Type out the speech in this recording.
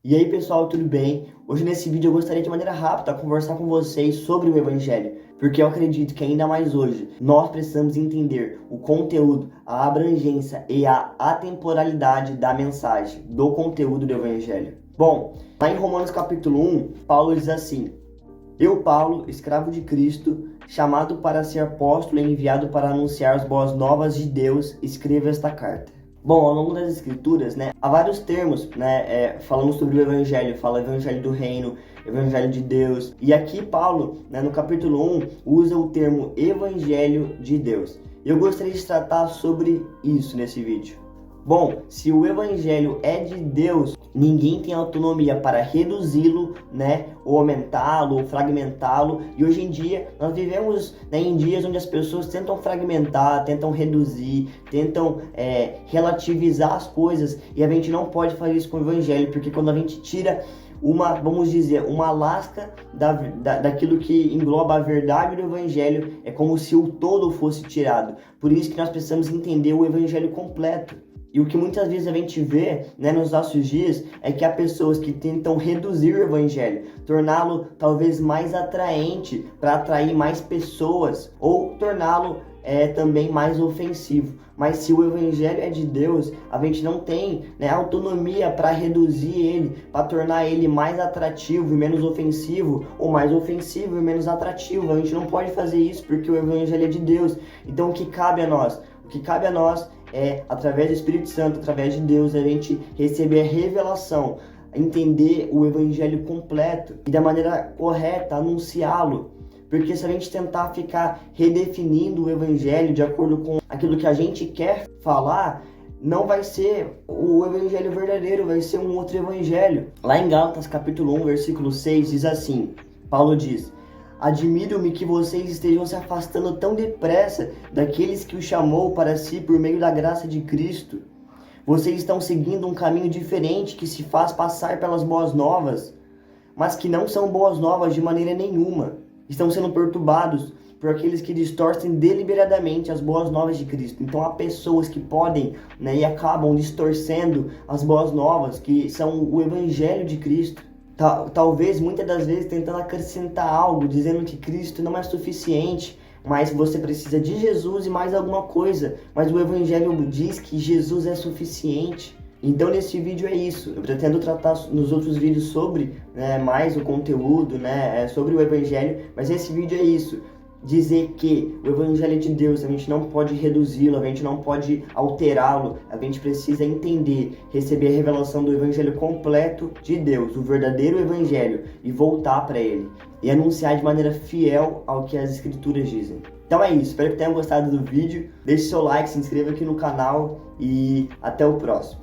E aí pessoal, tudo bem? Hoje nesse vídeo eu gostaria de maneira rápida conversar com vocês sobre o Evangelho, porque eu acredito que ainda mais hoje nós precisamos entender o conteúdo, a abrangência e a atemporalidade da mensagem, do conteúdo do Evangelho. Bom, lá em Romanos capítulo 1, Paulo diz assim: Eu, Paulo, escravo de Cristo, chamado para ser apóstolo e enviado para anunciar as boas novas de Deus, escrevo esta carta. Bom, ao longo das escrituras, há vários termos, falando sobre o Evangelho. Fala Evangelho do Reino, Evangelho de Deus. E aqui Paulo, no capítulo 1, usa o termo Evangelho de Deus. Eu gostaria de tratar sobre isso nesse vídeo. Bom, se o Evangelho é de Deus, ninguém tem autonomia para reduzi-lo, ou aumentá-lo, ou fragmentá-lo. E hoje em dia, nós vivemos em dias onde as pessoas tentam fragmentar, tentam reduzir, tentam relativizar as coisas. E a gente não pode fazer isso com o Evangelho, porque quando a gente tira uma lasca daquilo que engloba a verdade do Evangelho, é como se o todo fosse tirado. Por isso que nós precisamos entender o Evangelho completo. E o que muitas vezes a gente vê nos nossos dias é que há pessoas que tentam reduzir o Evangelho, torná-lo talvez mais atraente para atrair mais pessoas, ou torná-lo também mais ofensivo. Mas se o Evangelho é de Deus, a gente não tem autonomia para reduzir ele, para tornar ele mais atrativo e menos ofensivo, ou mais ofensivo e menos atrativo. A gente não pode fazer isso porque o Evangelho é de Deus. Então o que cabe a nós? O que cabe a nós é, através do Espírito Santo, através de Deus, a gente receber a revelação, entender o Evangelho completo e da maneira correta anunciá-lo. Porque se a gente tentar ficar redefinindo o Evangelho de acordo com aquilo que a gente quer falar, não vai ser o Evangelho verdadeiro, vai ser um outro Evangelho. Lá em Gálatas capítulo 1, versículo 6, diz assim, Paulo diz: Admiro-me que vocês estejam se afastando tão depressa daqueles que o chamou para si por meio da graça de Cristo. Vocês estão seguindo um caminho diferente que se faz passar pelas boas novas, mas que não são boas novas de maneira nenhuma. Estão sendo perturbados por aqueles que distorcem deliberadamente as boas novas de Cristo. Então há pessoas que podem e acabam distorcendo as boas novas, que são o Evangelho de Cristo. Talvez, muitas das vezes, tentando acrescentar algo, dizendo que Cristo não é suficiente, mas você precisa de Jesus e mais alguma coisa. Mas o Evangelho diz que Jesus é suficiente. Então, nesse vídeo é isso. Eu pretendo tratar nos outros vídeos sobre mais o conteúdo, sobre o Evangelho, mas esse vídeo é isso. Dizer que o Evangelho é de Deus, a gente não pode reduzi-lo, a gente não pode alterá-lo, a gente precisa entender, receber a revelação do Evangelho completo de Deus, o verdadeiro Evangelho, e voltar para ele, e anunciar de maneira fiel ao que as Escrituras dizem. Então é isso, espero que tenham gostado do vídeo, deixe seu like, se inscreva aqui no canal e até o próximo.